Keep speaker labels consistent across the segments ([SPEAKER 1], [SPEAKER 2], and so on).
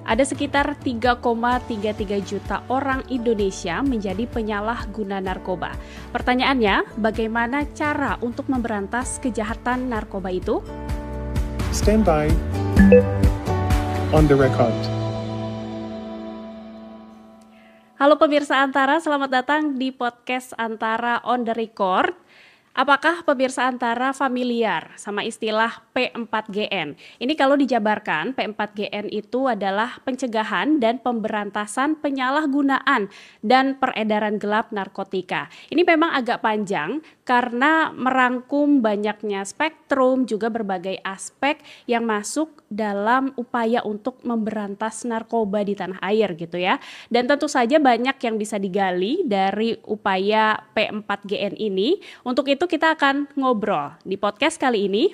[SPEAKER 1] Ada sekitar 3,33 juta orang Indonesia menjadi penyalahguna narkoba. Pertanyaannya, bagaimana cara untuk memberantas kejahatan narkoba itu?
[SPEAKER 2] Stand by. On the record.
[SPEAKER 1] Halo pemirsa Antara, selamat datang di podcast Antara on the record. Apakah pemirsa Antara familiar sama istilah P4GN? Ini kalau dijabarkan, P4GN itu adalah pencegahan dan pemberantasan penyalahgunaan dan peredaran gelap narkotika. Ini memang agak panjang karena merangkum banyaknya spektrum, juga berbagai aspek yang masuk dalam upaya untuk memberantas narkoba di tanah air gitu ya. Dan tentu saja banyak yang bisa digali dari upaya P4GN ini. Untuk itu kita akan ngobrol di podcast kali ini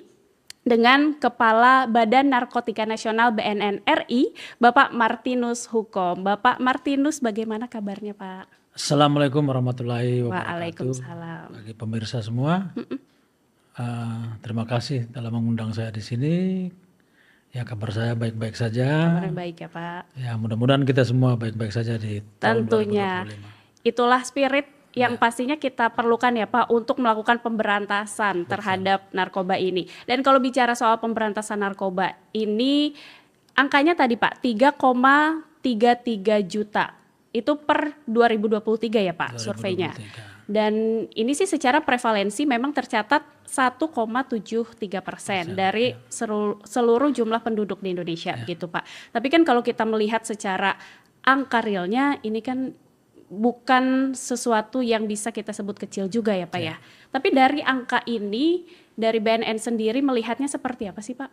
[SPEAKER 1] dengan Kepala Badan Narkotika Nasional BNN RI, Bapak Martinus Hukom. Bapak Martinus, bagaimana kabarnya Pak?
[SPEAKER 3] Assalamualaikum warahmatullahi wabarakatuh.
[SPEAKER 1] Waalaikumsalam.
[SPEAKER 3] Bagi pemirsa semua, terima kasih telah mengundang saya di sini. Ya, kabar saya baik-baik saja.
[SPEAKER 1] Kabar baik ya Pak.
[SPEAKER 3] Ya, mudah-mudahan kita semua baik-baik saja di tahun 2025.
[SPEAKER 1] Tentunya, itulah spirit yang pastinya kita perlukan ya Pak untuk melakukan pemberantasan terhadap narkoba ini. Dan kalau bicara soal pemberantasan narkoba ini, angkanya tadi Pak 3,33 juta. Itu per 2023 ya Pak 2023. Surveinya. Dan ini sih secara prevalensi memang tercatat 1,73% dari seluruh jumlah penduduk di Indonesia gitu Pak. Tapi kan kalau kita melihat secara angka realnya ini kan bukan sesuatu yang bisa kita sebut kecil juga ya Pak ya. Tapi dari angka ini, dari BNN sendiri melihatnya seperti apa sih Pak?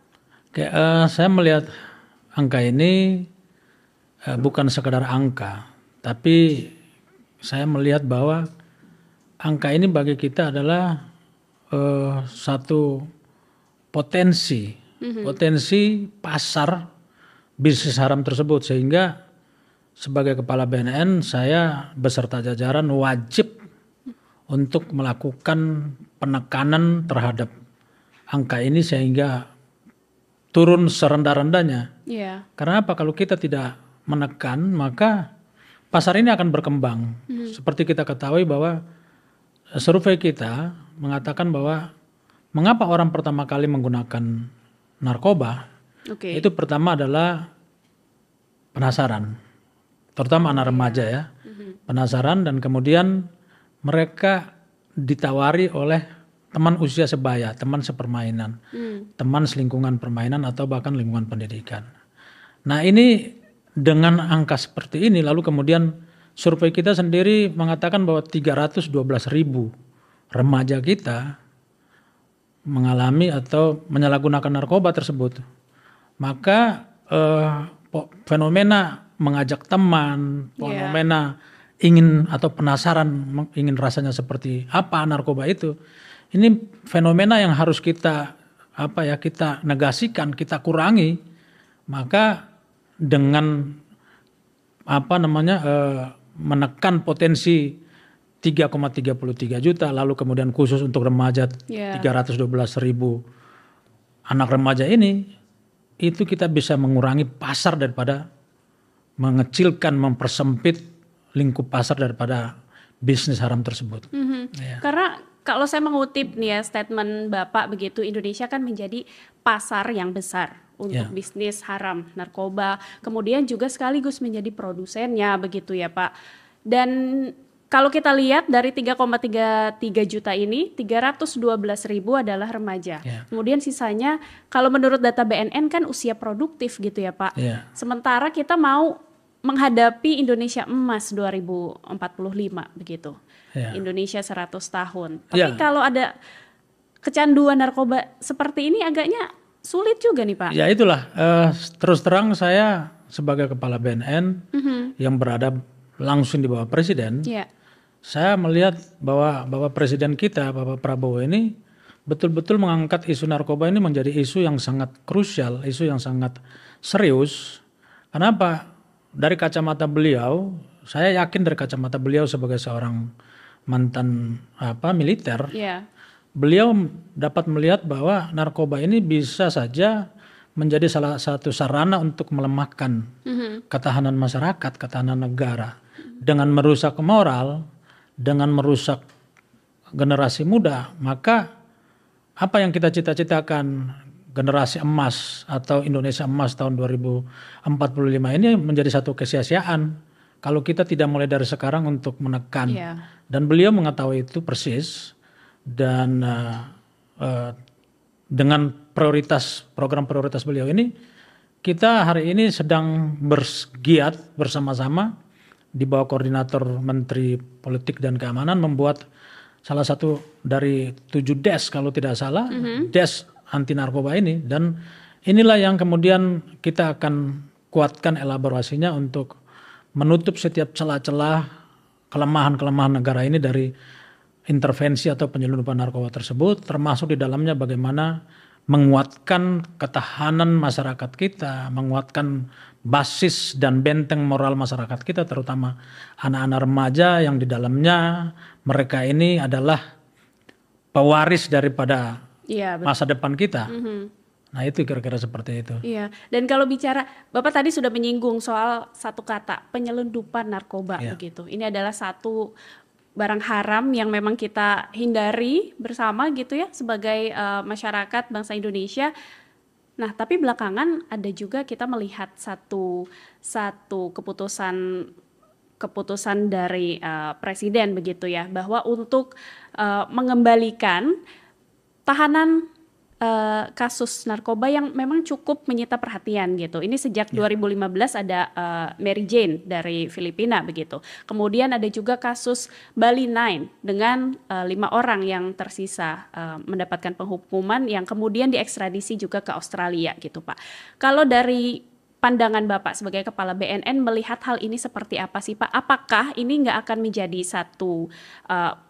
[SPEAKER 3] Oke, saya melihat angka ini bukan sekedar angka, tapi saya melihat bahwa angka ini bagi kita adalah satu potensi pasar bisnis haram tersebut, sehingga sebagai kepala BNN saya beserta jajaran wajib untuk melakukan penekanan terhadap angka ini sehingga turun serendah-rendahnya. Karena apa? Kalau kita tidak menekan, maka pasar ini akan berkembang. Seperti kita ketahui bahwa survei kita mengatakan bahwa mengapa orang pertama kali menggunakan narkoba, itu pertama adalah penasaran, terutama anak remaja ya, penasaran, dan kemudian mereka ditawari oleh teman usia sebaya, teman sepermainan, teman selingkungan permainan atau bahkan lingkungan pendidikan. Nah ini dengan angka seperti ini, lalu kemudian survei kita sendiri mengatakan bahwa 312.000 remaja kita mengalami atau menyalahgunakan narkoba tersebut. Maka fenomena mengajak teman, fenomena ingin atau penasaran, ingin rasanya seperti apa narkoba itu, ini fenomena yang harus kita kita negasikan, kita kurangi. Maka dengan menekan potensi 3,33 juta, lalu kemudian khusus untuk remaja 312.000 anak remaja ini, itu kita bisa mengurangi pasar daripada mengecilkan, mempersempit lingkup pasar daripada bisnis haram tersebut.
[SPEAKER 1] Karena kalau saya mengutip nih ya statement Bapak begitu, Indonesia kan menjadi pasar yang besar untuk bisnis haram narkoba, kemudian juga sekaligus menjadi produsennya begitu ya Pak. Dan kalau kita lihat dari 3,33 juta ini, 312.000 adalah remaja. Kemudian sisanya kalau menurut data BNN kan usia produktif gitu ya Pak. Sementara kita mau menghadapi Indonesia Emas 2045 begitu. Indonesia 100 tahun. Tapi kalau ada kecanduan narkoba seperti ini agaknya sulit juga nih Pak.
[SPEAKER 3] Ya itulah, terus terang saya sebagai kepala BNN yang berada langsung di bawah Presiden, saya melihat bahwa Bapak Presiden kita, Bapak Prabowo ini betul-betul mengangkat isu narkoba ini menjadi isu yang sangat krusial, isu yang sangat serius. Kenapa? Dari kacamata beliau, saya yakin dari kacamata beliau sebagai seorang mantan militer, beliau dapat melihat bahwa narkoba ini bisa saja menjadi salah satu sarana untuk melemahkan ketahanan masyarakat, ketahanan negara. Dengan merusak moral, dengan merusak generasi muda, maka apa yang kita cita-citakan generasi emas atau Indonesia emas tahun 2045 ini menjadi satu kesia-siaan kalau kita tidak mulai dari sekarang untuk menekan. Dan beliau mengetahui itu persis, dan dengan program prioritas beliau ini, kita hari ini sedang bergiat bersama-sama di bawah koordinator Menteri Politik dan Keamanan membuat salah satu dari 7 DES kalau tidak salah, DES anti narkoba ini, dan inilah yang kemudian kita akan kuatkan elaborasinya untuk menutup setiap celah-celah kelemahan-kelemahan negara ini dari intervensi atau penyelundupan narkoba tersebut, termasuk di dalamnya bagaimana menguatkan ketahanan masyarakat kita, menguatkan basis dan benteng moral masyarakat kita, terutama anak-anak remaja yang di dalamnya mereka ini adalah pewaris daripada masa depan kita. Nah itu kira-kira seperti itu.
[SPEAKER 1] Iya, dan kalau bicara, Bapak tadi sudah menyinggung soal satu kata, penyelundupan narkoba begitu. Ini adalah satu barang haram yang memang kita hindari bersama gitu ya sebagai masyarakat bangsa Indonesia. Nah, tapi belakangan ada juga kita melihat satu keputusan dari presiden begitu ya, bahwa untuk mengembalikan tahanan kasus narkoba yang memang cukup menyita perhatian gitu. Ini sejak 2015 ada Mary Jane dari Filipina begitu. Kemudian ada juga kasus Bali 9 dengan 5 orang yang tersisa mendapatkan penghukuman yang kemudian diekstradisi juga ke Australia gitu Pak. Kalau dari pandangan Bapak sebagai Kepala BNN melihat hal ini seperti apa sih Pak? Apakah ini nggak akan menjadi satu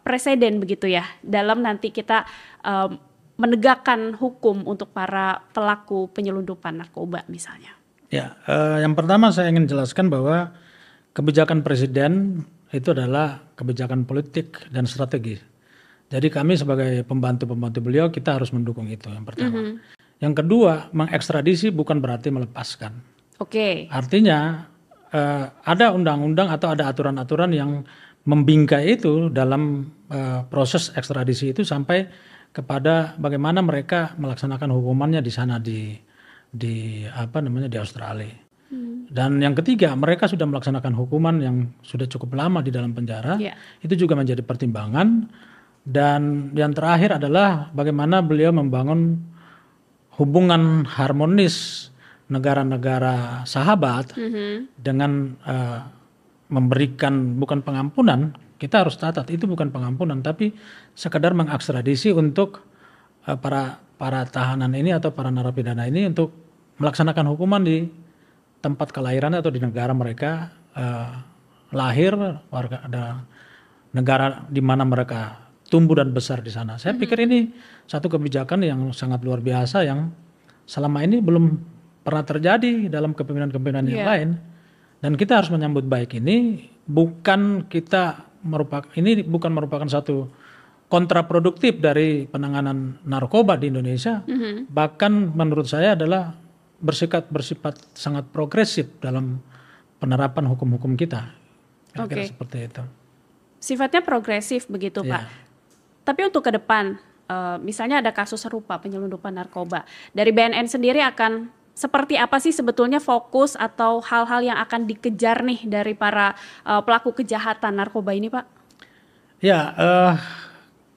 [SPEAKER 1] preseden begitu ya dalam nanti kita menegakkan hukum untuk para pelaku penyelundupan narkoba misalnya?
[SPEAKER 3] Ya, yang pertama saya ingin jelaskan bahwa kebijakan presiden itu adalah kebijakan politik dan strategi. Jadi kami sebagai pembantu-pembantu beliau kita harus mendukung itu yang pertama. Yang kedua, mengekstradisi bukan berarti melepaskan. Artinya ada undang-undang atau ada aturan-aturan yang membingkai itu dalam proses ekstradisi itu sampai kepada bagaimana mereka melaksanakan hukumannya di sana di Australia. Dan yang ketiga, mereka sudah melaksanakan hukuman yang sudah cukup lama di dalam penjara. Itu juga menjadi pertimbangan. Dan yang terakhir adalah bagaimana beliau membangun hubungan harmonis negara-negara sahabat dengan memberikan bukan pengampunan. Kita harus catat itu bukan pengampunan tapi sekedar mengekstradisi untuk para tahanan ini atau para narapidana ini untuk melaksanakan hukuman di tempat kelahiran atau di negara mereka lahir, negara di mana mereka tumbuh dan besar di sana. Saya pikir ini satu kebijakan yang sangat luar biasa yang selama ini belum pernah terjadi dalam kepemimpinan yang lain, dan kita harus menyambut baik ini. Ini bukan merupakan satu kontraproduktif dari penanganan narkoba di Indonesia. Bahkan menurut saya adalah bersifat sangat progresif dalam penerapan hukum-hukum kita. Kira-kira seperti itu.
[SPEAKER 1] Sifatnya progresif begitu Pak. Tapi untuk ke depan, misalnya ada kasus serupa penyelundupan narkoba, dari BNN sendiri akan seperti apa sih sebetulnya fokus atau hal-hal yang akan dikejar nih dari para pelaku kejahatan narkoba ini Pak?
[SPEAKER 3] Ya,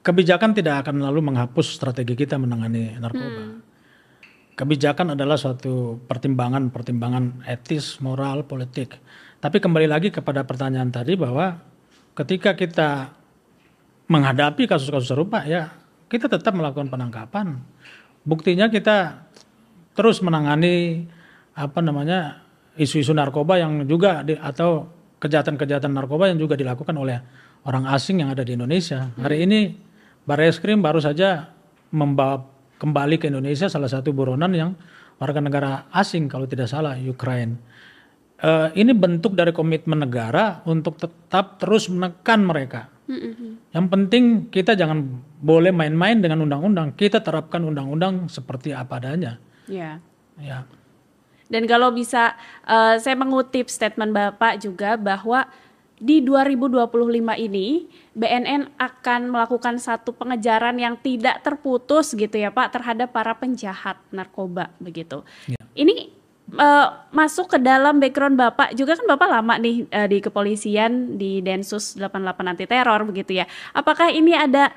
[SPEAKER 3] kebijakan tidak akan lalu menghapus strategi kita menangani narkoba. Kebijakan adalah suatu pertimbangan etis, moral, politik. Tapi kembali lagi kepada pertanyaan tadi bahwa ketika kita menghadapi kasus-kasus serupa ya kita tetap melakukan penangkapan. Buktinya kita terus menangani isu-isu narkoba yang juga atau kejahatan-kejahatan narkoba yang juga dilakukan oleh orang asing yang ada di Indonesia. Hari ini Barreskrim baru saja membawa kembali ke Indonesia salah satu buronan yang warga negara asing kalau tidak salah, Ukraina. Ini bentuk dari komitmen negara untuk tetap terus menekan mereka. Yang penting kita jangan boleh main-main dengan undang-undang. Kita terapkan undang-undang seperti apa adanya. Ya.
[SPEAKER 1] Dan kalau bisa saya mengutip statement Bapak juga bahwa di 2025 ini BNN akan melakukan satu pengejaran yang tidak terputus gitu ya Pak terhadap para penjahat narkoba begitu. Ya. Ini masuk ke dalam background Bapak juga kan Bapak lama nih di kepolisian di Densus 88 anti teror begitu ya. Apakah ini ada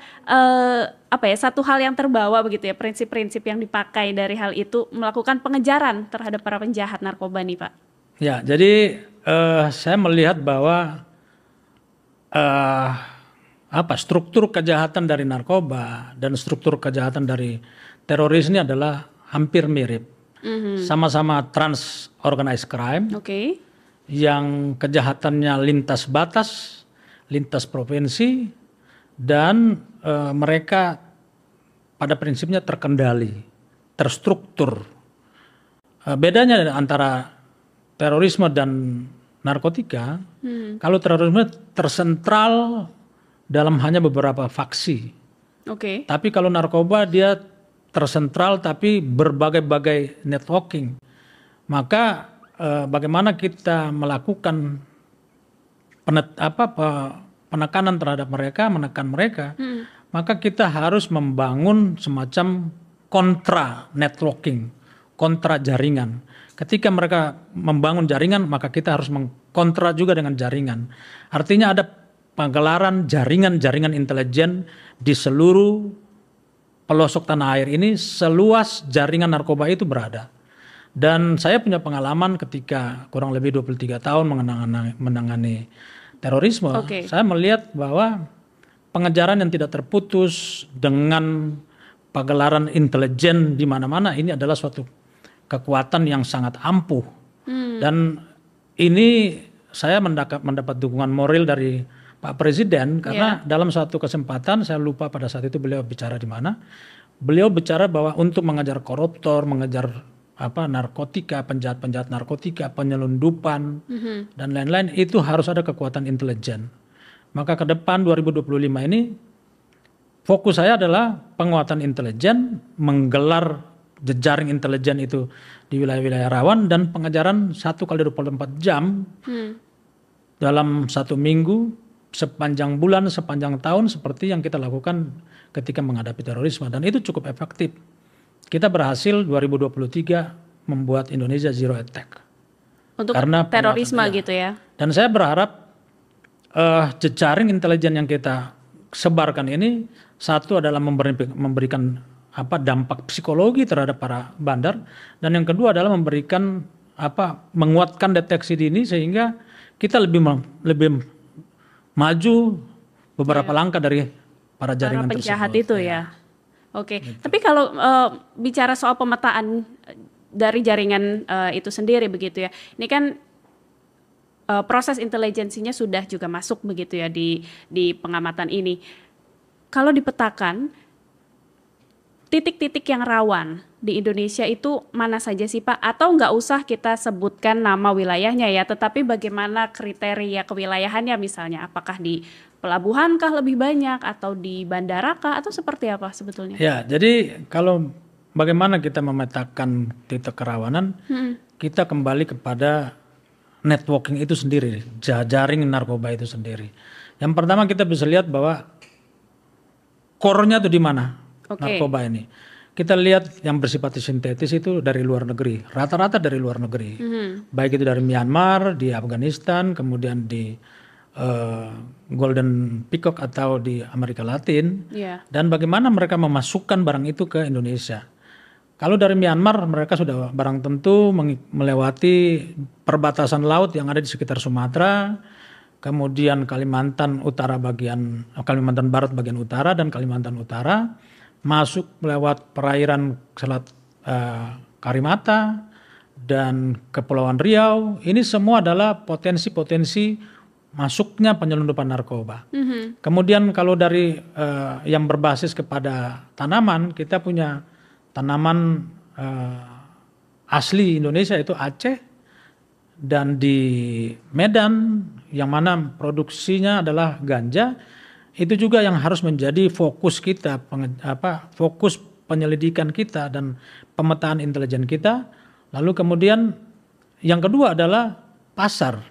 [SPEAKER 1] satu hal yang terbawa begitu ya, prinsip-prinsip yang dipakai dari hal itu melakukan pengejaran terhadap para penjahat narkoba nih Pak?
[SPEAKER 3] Ya, jadi saya melihat bahwa struktur kejahatan dari narkoba dan struktur kejahatan dari teroris ini adalah hampir mirip. Sama-sama trans organized crime, yang kejahatannya lintas batas, lintas provinsi, dan mereka pada prinsipnya terkendali, terstruktur. Bedanya antara terorisme dan narkotika, kalau terorisme tersentral dalam hanya beberapa faksi. Tapi kalau narkoba dia tersentral tapi berbagai-bagai networking. Maka bagaimana kita melakukan penekanan terhadap mereka, menekan mereka, maka kita harus membangun semacam kontra networking, kontra jaringan. Ketika mereka membangun jaringan, maka kita harus mengkontra juga dengan jaringan. Artinya ada pagelaran jaringan-jaringan intelijen di seluruh pelosok tanah air ini, seluas jaringan narkoba itu berada. Dan saya punya pengalaman ketika kurang lebih 23 tahun menangani terorisme. Saya melihat bahwa pengejaran yang tidak terputus dengan pagelaran intelijen di mana-mana ini adalah suatu kekuatan yang sangat ampuh. Dan ini saya mendapat dukungan moral dari Pak Presiden karena dalam satu kesempatan, saya lupa pada saat itu beliau bicara di mana. Beliau bicara bahwa untuk mengejar koruptor, mengejar narkotika, penjahat-penjahat narkotika, penyelundupan dan lain-lain itu harus ada kekuatan intelijen. Maka ke depan 2025 ini fokus saya adalah penguatan intelijen, menggelar jejaring intelijen itu di wilayah-wilayah rawan dan pengejaran 1x24 jam dalam 1 minggu, sepanjang bulan, sepanjang tahun seperti yang kita lakukan ketika menghadapi terorisme. Dan itu cukup efektif. Kita berhasil 2023 membuat Indonesia zero attack.
[SPEAKER 1] Untuk karena terorisme gitu ya.
[SPEAKER 3] Dan saya berharap jejaring intelijen yang kita sebarkan ini, satu adalah memberikan dampak psikologi terhadap para bandar, dan yang kedua adalah memberikan menguatkan deteksi dini sehingga kita lebih maju beberapa langkah dari para jaringan
[SPEAKER 1] para penjahat
[SPEAKER 3] tersebut.
[SPEAKER 1] Itu ya. Gitu. Tapi kalau bicara soal pemetaan dari jaringan itu sendiri begitu ya. Ini kan proses intelijensinya sudah juga masuk begitu ya di pengamatan ini. Kalau dipetakan titik-titik yang rawan di Indonesia itu mana saja sih Pak? Atau nggak usah kita sebutkan nama wilayahnya ya, tetapi bagaimana kriteria kewilayahannya misalnya? Apakah di pelabuhan kah lebih banyak atau di bandara kah atau seperti apa sebetulnya?
[SPEAKER 3] Ya, jadi kalau bagaimana kita memetakan titik kerawanan, kita kembali kepada networking itu sendiri, jaring narkoba itu sendiri. Yang pertama kita bisa lihat bahwa core-nya itu di mana? Narkoba ini. Kita lihat yang bersifat sintetis itu dari luar negeri, rata-rata dari luar negeri. Baik itu dari Myanmar, di Afghanistan, kemudian di Golden Peacock atau di Amerika Latin. Dan bagaimana mereka memasukkan barang itu ke Indonesia. Kalau dari Myanmar mereka sudah barang tentu melewati perbatasan laut yang ada di sekitar Sumatera, kemudian Kalimantan Barat bagian utara dan Kalimantan Utara, masuk lewat perairan Selat Karimata dan Kepulauan Riau. Ini semua adalah potensi-potensi masuknya penyelundupan narkoba. Kemudian kalau dari yang berbasis kepada tanaman, kita punya tanaman asli Indonesia itu Aceh, dan di Medan yang mana produksinya adalah ganja. Itu juga yang harus menjadi fokus kita, fokus penyelidikan kita dan pemetaan intelijen kita Lalu kemudian yang kedua adalah pasar.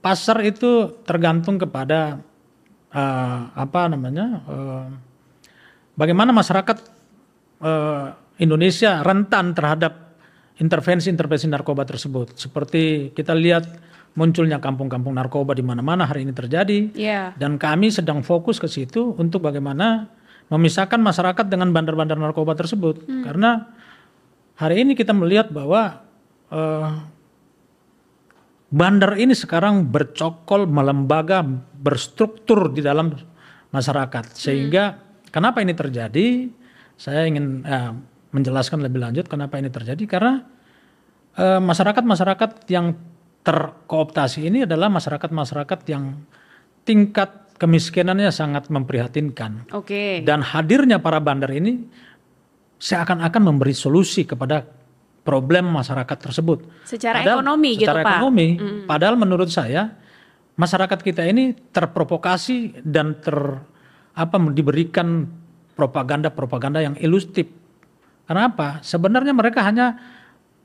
[SPEAKER 3] Pasar itu tergantung kepada bagaimana masyarakat Indonesia rentan terhadap intervensi narkoba tersebut. Seperti kita lihat munculnya kampung-kampung narkoba di mana-mana hari ini terjadi. Dan kami sedang fokus ke situ untuk bagaimana memisahkan masyarakat dengan bandar-bandar narkoba tersebut. Karena hari ini kita melihat bahwa bandar ini sekarang bercokol, melembaga, berstruktur di dalam masyarakat. Sehingga kenapa ini terjadi? Saya ingin menjelaskan lebih lanjut kenapa ini terjadi. Karena masyarakat-masyarakat yang terkooptasi ini adalah masyarakat-masyarakat yang tingkat kemiskinannya sangat memprihatinkan. Dan hadirnya para bandar ini seakan-akan memberi solusi kepada problem masyarakat tersebut.
[SPEAKER 1] Secara ekonomi gitu Pak.
[SPEAKER 3] Secara ekonomi. Padahal menurut saya masyarakat kita ini terprovokasi dan diberikan propaganda yang ilusif. Kenapa? Sebenarnya mereka hanya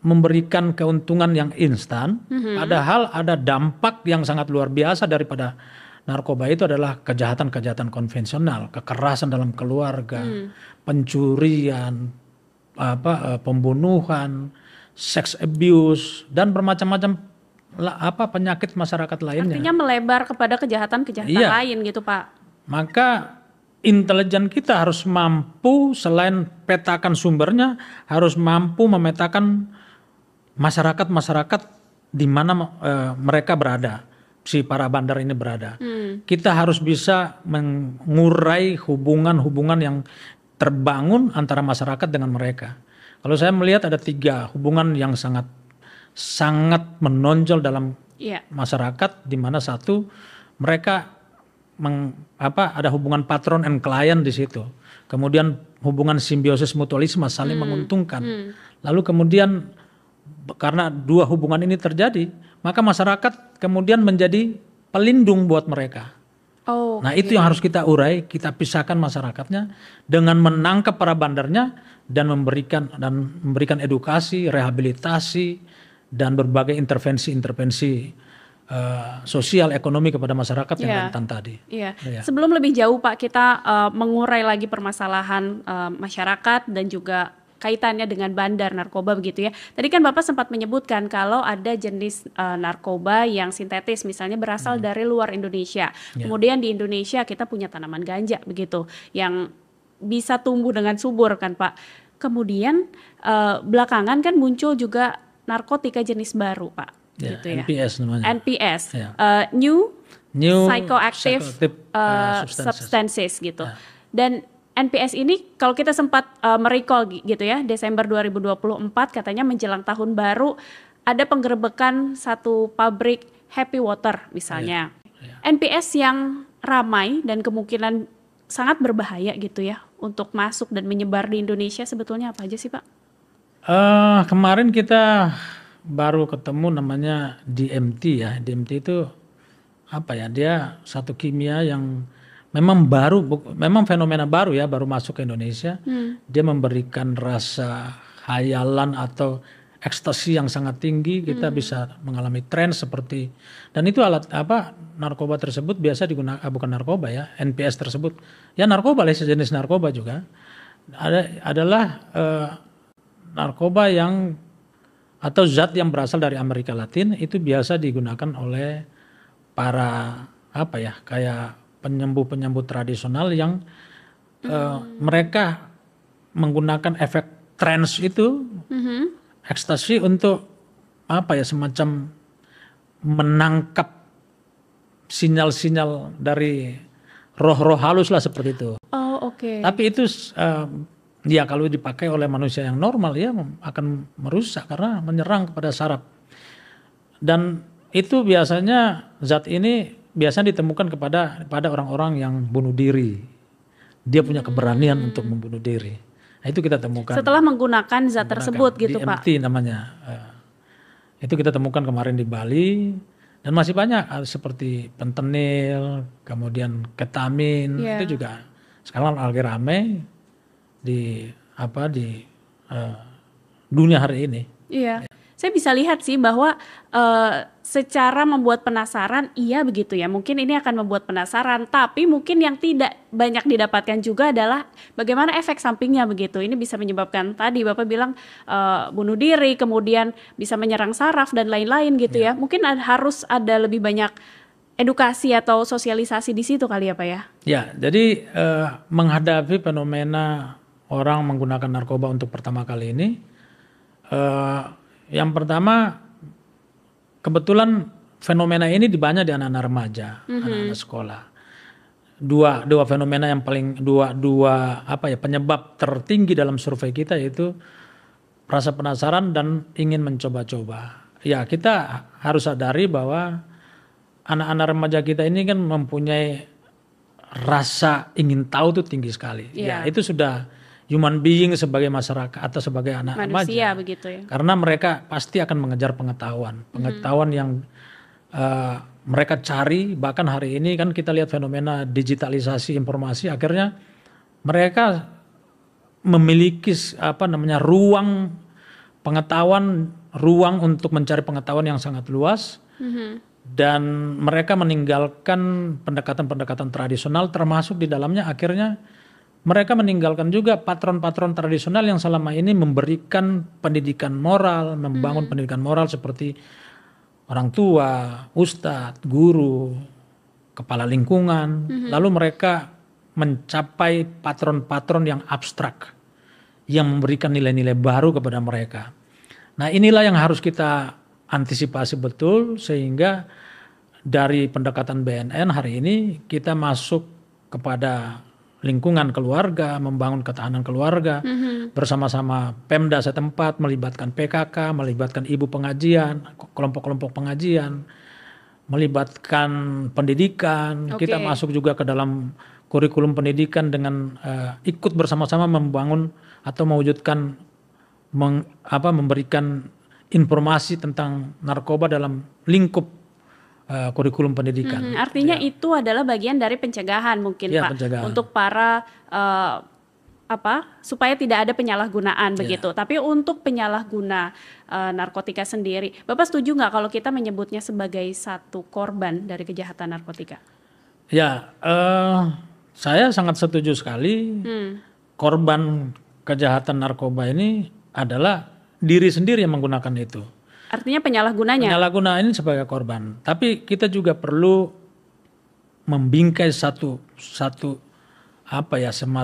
[SPEAKER 3] memberikan keuntungan yang instan, padahal ada dampak yang sangat luar biasa daripada narkoba itu adalah kejahatan-kejahatan konvensional, kekerasan dalam keluarga, pencurian, pembunuhan, sex abuse dan bermacam-macam penyakit masyarakat lainnya.
[SPEAKER 1] Artinya melebar kepada kejahatan-kejahatan lain gitu Pak.
[SPEAKER 3] Maka intelijen kita harus mampu selain petakan sumbernya, harus mampu memetakan masyarakat-masyarakat di mana mereka berada, si para bandar ini berada. Kita harus bisa mengurai hubungan-hubungan yang terbangun antara masyarakat dengan mereka. Kalau saya melihat ada 3 hubungan yang sangat menonjol dalam masyarakat, di mana satu mereka ada hubungan patron and client di situ. Kemudian hubungan simbiosis mutualisme saling menguntungkan. Lalu kemudian karena 2 hubungan ini terjadi, maka masyarakat kemudian menjadi pelindung buat mereka. Nah itu yang harus kita urai, kita pisahkan masyarakatnya dengan menangkap para bandarnya dan memberikan edukasi, rehabilitasi dan berbagai intervensi sosial ekonomi kepada masyarakat yang rentan tadi.
[SPEAKER 1] Sebelum lebih jauh Pak, kita mengurai lagi permasalahan masyarakat dan juga kaitannya dengan bandar narkoba begitu ya. Tadi kan Bapak sempat menyebutkan kalau ada jenis narkoba yang sintetis misalnya berasal dari luar Indonesia. Kemudian di Indonesia kita punya tanaman ganja begitu yang bisa tumbuh dengan subur kan Pak. Kemudian belakangan kan muncul juga narkotika jenis baru Pak. Gitu ya.
[SPEAKER 3] NPS namanya.
[SPEAKER 1] NPS, New Psychoactive Substances gitu. Dan NPS ini kalau kita sempat merecall gitu ya, Desember 2024 katanya menjelang tahun baru ada penggerebekan satu pabrik Happy Water misalnya. NPS yang ramai dan kemungkinan sangat berbahaya gitu ya untuk masuk dan menyebar di Indonesia sebetulnya apa aja sih Pak?
[SPEAKER 3] Kemarin kita baru ketemu namanya DMT ya. DMT itu apa ya? Dia satu kimia yang memang memang fenomena baru ya, baru masuk ke Indonesia. Dia memberikan rasa hayalan atau ekstasi yang sangat tinggi. Kita bisa mengalami tren seperti, dan itu narkoba tersebut biasa digunakan, bukan narkoba ya, NPS tersebut. Ya narkoba lah, sejenis narkoba juga. Adalah narkoba yang atau zat yang berasal dari Amerika Latin, itu biasa digunakan oleh para kayak penyembuh tradisional yang mereka menggunakan efek trance itu, ekstasi untuk semacam menangkap sinyal-sinyal dari roh-roh halus lah seperti itu. Tapi itu ya kalau dipakai oleh manusia yang normal ya akan merusak karena menyerang kepada saraf. Dan itu biasanya zat ini biasanya ditemukan pada orang-orang yang bunuh diri. Dia punya keberanian untuk membunuh diri. Nah, itu kita temukan.
[SPEAKER 1] Setelah menggunakan zat tersebut gitu Pak.
[SPEAKER 3] DMT namanya. Itu kita temukan kemarin di Bali. Dan masih banyak seperti fentanyl, kemudian ketamin. Itu juga sekarang lagi rame di dunia hari ini.
[SPEAKER 1] Iya. Saya bisa lihat sih bahwa secara membuat penasaran, iya begitu ya. Mungkin ini akan membuat penasaran, tapi mungkin yang tidak banyak didapatkan juga adalah bagaimana efek sampingnya begitu. Ini bisa menyebabkan tadi Bapak bilang bunuh diri, kemudian bisa menyerang saraf dan lain-lain gitu ya. Mungkin harus ada lebih banyak edukasi atau sosialisasi di situ kali ya Pak ya.
[SPEAKER 3] Ya, jadi menghadapi fenomena orang menggunakan narkoba untuk pertama kali ini, yang pertama, kebetulan fenomena ini banyak di anak-anak remaja, anak-anak sekolah. Dua fenomena yang paling penyebab tertinggi dalam survei kita yaitu rasa penasaran dan ingin mencoba-coba. Ya, kita harus sadari bahwa anak-anak remaja kita ini kan mempunyai rasa ingin tahu tuh tinggi sekali. Ya, itu sudah human being sebagai masyarakat atau sebagai anak
[SPEAKER 1] manusia
[SPEAKER 3] remaja.
[SPEAKER 1] Begitu ya.
[SPEAKER 3] Karena mereka pasti akan mengejar pengetahuan yang mereka cari. Bahkan hari ini kan kita lihat fenomena digitalisasi informasi, akhirnya mereka memiliki ruang pengetahuan, ruang untuk mencari pengetahuan yang sangat luas. Dan mereka meninggalkan pendekatan-pendekatan tradisional, termasuk di dalamnya akhirnya mereka meninggalkan juga patron-patron tradisional yang selama ini memberikan pendidikan moral, membangun pendidikan moral seperti orang tua, ustadz, guru, kepala lingkungan. Lalu mereka mencapai patron-patron yang abstrak, yang memberikan nilai-nilai baru kepada mereka. Nah, inilah yang harus kita antisipasi betul, sehingga dari pendekatan BNN hari ini kita masuk kepada lingkungan keluarga, membangun ketahanan keluarga bersama-sama Pemda setempat, melibatkan PKK, melibatkan ibu pengajian, kelompok-kelompok pengajian, melibatkan pendidikan. Kita masuk juga ke dalam kurikulum pendidikan dengan ikut bersama-sama membangun atau mewujudkan memberikan informasi tentang narkoba dalam lingkup kurikulum pendidikan.
[SPEAKER 1] Artinya itu adalah bagian dari pencegahan mungkin Pak, pencegahan. Untuk para supaya tidak ada penyalahgunaan begitu. Tapi untuk penyalahguna narkotika sendiri, Bapak setuju nggak kalau kita menyebutnya sebagai satu korban dari kejahatan narkotika?
[SPEAKER 3] Ya, saya sangat setuju sekali. Korban kejahatan narkoba ini adalah diri sendiri yang menggunakan itu.
[SPEAKER 1] Artinya penyalahgunanya.
[SPEAKER 3] Penyalahguna ini sebagai korban. Tapi kita juga perlu membingkai satu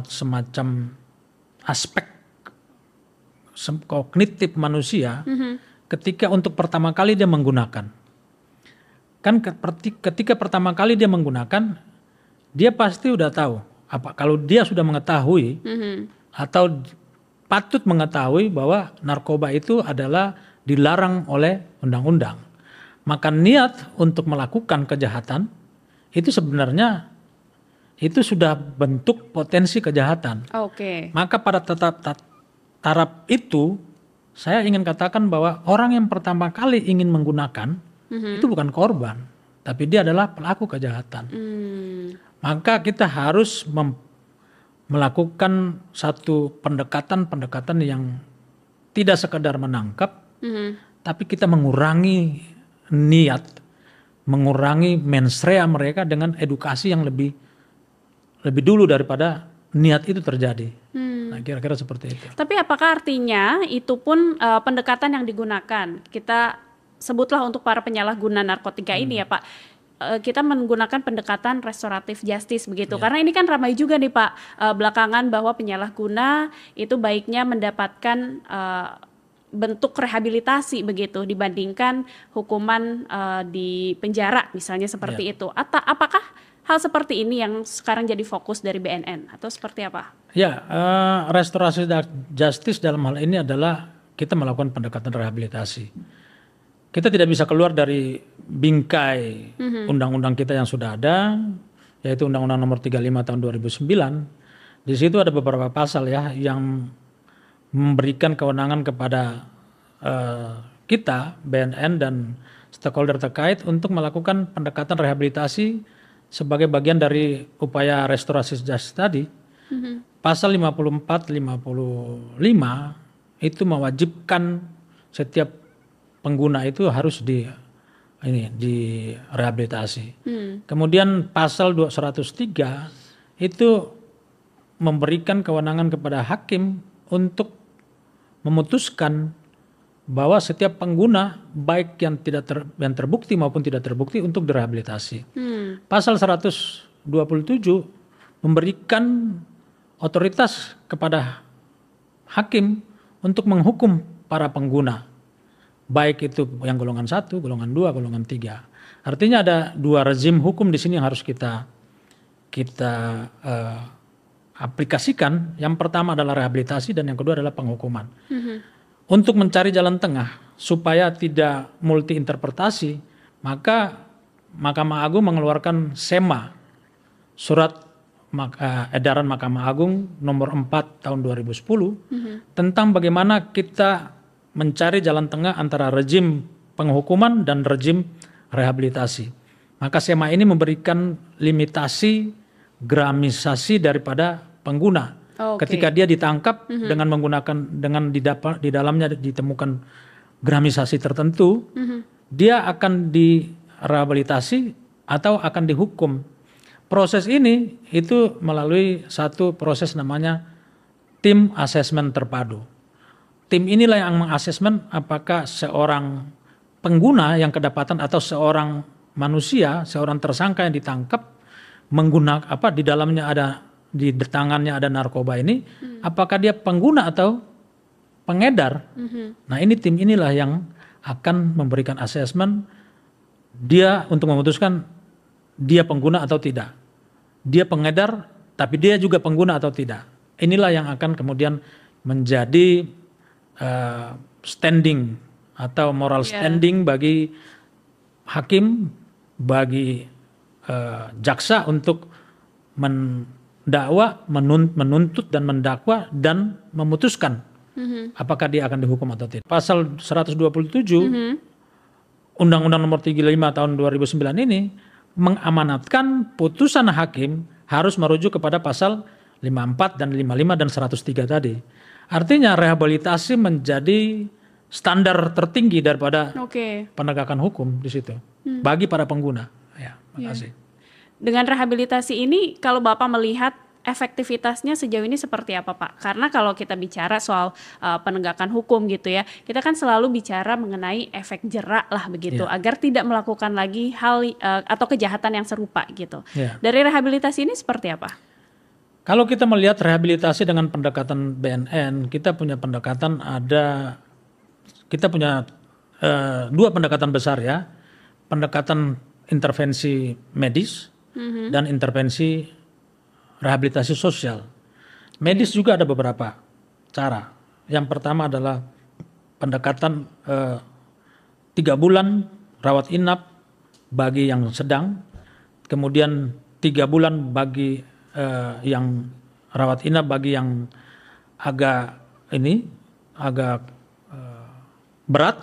[SPEAKER 3] semacam aspek kognitif manusia ketika untuk pertama kali dia menggunakan. Kan ketika pertama kali dia menggunakan, dia pasti udah tahu. Kalau dia sudah mengetahui atau patut mengetahui bahwa narkoba itu adalah dilarang oleh undang-undang, maka niat untuk melakukan kejahatan itu sebenarnya itu sudah bentuk potensi kejahatan. Maka pada taraf itu saya ingin katakan bahwa orang yang pertama kali ingin menggunakan itu bukan korban, tapi dia adalah pelaku kejahatan. Maka kita harus melakukan satu pendekatan yang tidak sekedar menangkap, tapi kita mengurangi niat, mengurangi mens rea mereka dengan edukasi yang lebih dulu daripada niat itu terjadi. Nah, kira-kira seperti itu.
[SPEAKER 1] Tapi apakah artinya itu pun pendekatan yang digunakan, kita sebutlah untuk para penyalahguna narkotika ini ya Pak, kita menggunakan pendekatan restoratif justice begitu. Karena ini kan ramai juga nih Pak belakangan bahwa penyalahguna itu baiknya mendapatkan bentuk rehabilitasi begitu dibandingkan hukuman di penjara misalnya seperti itu. Atau apakah hal seperti ini yang sekarang jadi fokus dari BNN atau seperti apa?
[SPEAKER 3] Ya, restorasi justice dalam hal ini adalah kita melakukan pendekatan rehabilitasi. Kita tidak bisa keluar dari bingkai undang-undang kita yang sudah ada, yaitu Undang-Undang Nomor 35 Tahun 2009. Di situ ada beberapa pasal ya yang memberikan kewenangan kepada kita, BNN dan stakeholder terkait untuk melakukan pendekatan rehabilitasi sebagai bagian dari upaya restorasi justice tadi. Pasal 54, 55 itu mewajibkan setiap pengguna itu harus direhabilitasi. Kemudian pasal 103 itu memberikan kewenangan kepada hakim untuk memutuskan bahwa setiap pengguna baik yang yang terbukti maupun tidak terbukti untuk direhabilitasi. Pasal 127 memberikan otoritas kepada hakim untuk menghukum para pengguna, baik itu yang golongan 1, golongan 2, golongan 3. Artinya ada 2 rezim hukum di sini yang harus kita aplikasikan. Yang pertama adalah rehabilitasi dan yang kedua adalah penghukuman. Untuk mencari jalan tengah supaya tidak multi interpretasi, maka Mahkamah Agung mengeluarkan SEMA, surat edaran Mahkamah Agung nomor 4 tahun 2010 tentang bagaimana kita mencari jalan tengah antara rezim penghukuman dan rezim rehabilitasi. Maka SEMA ini memberikan limitasi gramisasi daripada pengguna. Ketika dia ditangkap dengan di dalamnya ditemukan gramisasi tertentu, dia akan direhabilitasi atau akan dihukum. Proses ini itu melalui satu proses namanya tim asesmen terpadu. Tim inilah yang mengasesmen apakah seorang pengguna yang kedapatan atau seorang manusia, seorang tersangka yang ditangkap menggunakan di dalamnya di tangannya ada narkoba ini, apakah dia pengguna atau pengedar? Nah, ini tim inilah yang akan memberikan asesmen dia untuk memutuskan dia pengguna atau tidak. Dia pengedar, tapi dia juga pengguna atau tidak. Inilah yang akan kemudian menjadi standing atau moral standing bagi hakim, bagi jaksa untuk menuntut dan mendakwa dan memutuskan apakah dia akan dihukum atau tidak. Pasal 127 Undang-Undang Nomor 35 Tahun 2009 ini mengamanatkan putusan hakim harus merujuk kepada pasal 54 dan 55 dan 103 tadi. Artinya rehabilitasi menjadi standar tertinggi daripada penegakan hukum di situ bagi para pengguna. Ya, makasih.
[SPEAKER 1] Dengan rehabilitasi ini, kalau Bapak melihat efektivitasnya sejauh ini seperti apa, Pak? Karena kalau kita bicara soal penegakan hukum gitu ya, kita kan selalu bicara mengenai efek jerak lah begitu, agar tidak melakukan lagi hal atau kejahatan yang serupa gitu. Dari rehabilitasi ini seperti apa?
[SPEAKER 3] Kalau kita melihat rehabilitasi dengan pendekatan BNN, kita punya dua pendekatan besar ya, pendekatan intervensi medis dan intervensi rehabilitasi sosial. Medis juga ada beberapa cara. Yang pertama adalah pendekatan 3 bulan rawat inap bagi yang sedang, kemudian 3 bulan bagi yang rawat inap bagi yang agak berat,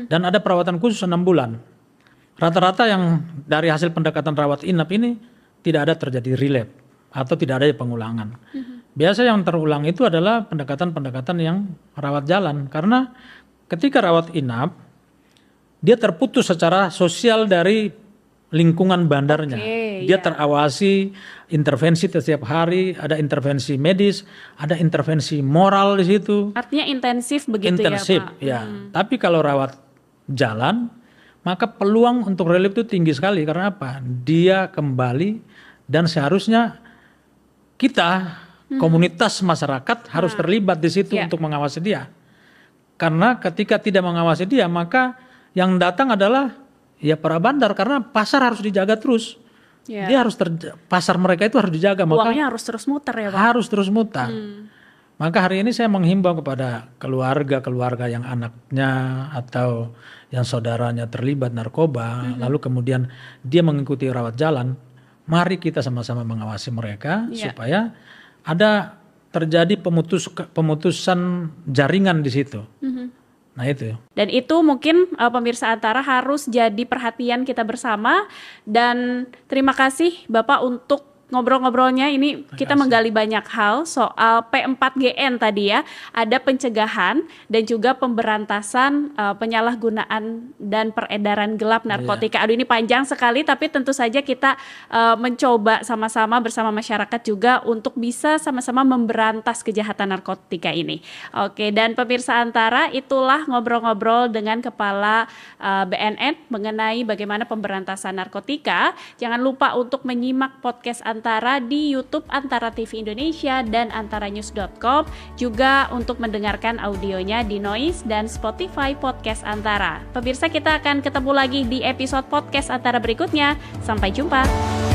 [SPEAKER 3] dan ada perawatan khusus 6 bulan. Rata-rata yang dari hasil pendekatan rawat inap ini tidak ada terjadi relapse atau tidak ada pengulangan. Biasa yang terulang itu adalah pendekatan-pendekatan yang rawat jalan, karena ketika rawat inap dia terputus secara sosial dari lingkungan bandarnya. Dia terawasi, intervensi setiap hari, ada intervensi medis, ada intervensi moral di situ.
[SPEAKER 1] Artinya intensif begitu
[SPEAKER 3] intensif,
[SPEAKER 1] ya, Pak?
[SPEAKER 3] Tapi kalau rawat jalan, maka peluang untuk relapse itu tinggi sekali. Karena apa? Dia kembali, dan seharusnya kita, komunitas masyarakat harus terlibat di situ untuk mengawasi dia. Karena ketika tidak mengawasi dia, maka yang datang adalah para bandar, karena pasar harus dijaga terus. Dia harus pasar mereka itu harus dijaga.
[SPEAKER 1] Uangnya harus terus muter ya, Pak?
[SPEAKER 3] Harus terus muter. Maka hari ini saya menghimbau kepada keluarga-keluarga yang anaknya atau yang saudaranya terlibat narkoba, lalu kemudian dia mengikuti rawat jalan, mari kita sama-sama mengawasi mereka supaya ada terjadi pemutusan jaringan di situ. Nah itu.
[SPEAKER 1] Dan itu mungkin pemirsa Antara harus jadi perhatian kita bersama, dan terima kasih Bapak untuk ngobrol-ngobrolnya. Ini kita menggali banyak hal soal P4GN tadi ya. Ada pencegahan dan juga pemberantasan penyalahgunaan dan peredaran gelap narkotika. Aduh, ini panjang sekali, tapi tentu saja kita mencoba sama-sama bersama masyarakat juga untuk bisa sama-sama memberantas kejahatan narkotika ini. Oke, dan pemirsa Antara, itulah ngobrol-ngobrol dengan Kepala BNN mengenai bagaimana pemberantasan narkotika. Jangan lupa untuk menyimak podcast Antara di YouTube Antara TV Indonesia dan antaranews.com, juga untuk mendengarkan audionya di Noise dan Spotify Podcast Antara. Pemirsa, kita akan ketemu lagi di episode podcast Antara berikutnya. Sampai jumpa.